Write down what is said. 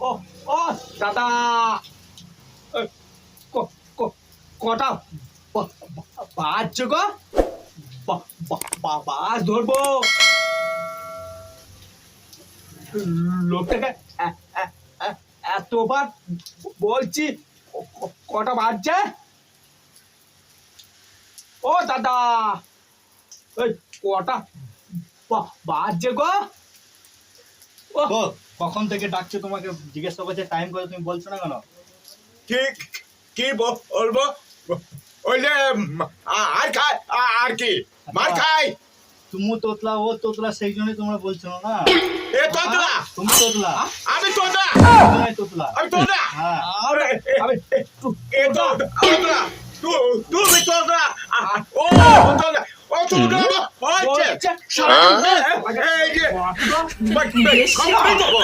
ও ও দাদা কটা বাজছে গো? বাস ধরবো লোকটাকে এতবার বলছি কটা বাজছে? ও দাদা ওই কটা বাজছে গো? ও কখন থেকে ডাকছে তোমাকে, জিজ্ঞেস করছে টাইম করে, তুমি বলছো না কেন? ঠিক কি বলবো? ওইলে আর খায় আর কি মার খাই। তুমি তোতলা ও তোতলা, সেই জন্যই তোমরা বলছো না। এ তোতলা, তুমি তোতলা, আমি তোতলা, তুমি তোতলা। আমি তোতলা, হ্যাঁ আমি এ তোতলা, তুমি তোতলা, ও তোতলা, ও তোতলা হচ্ছে এই যে খবরই দেবো।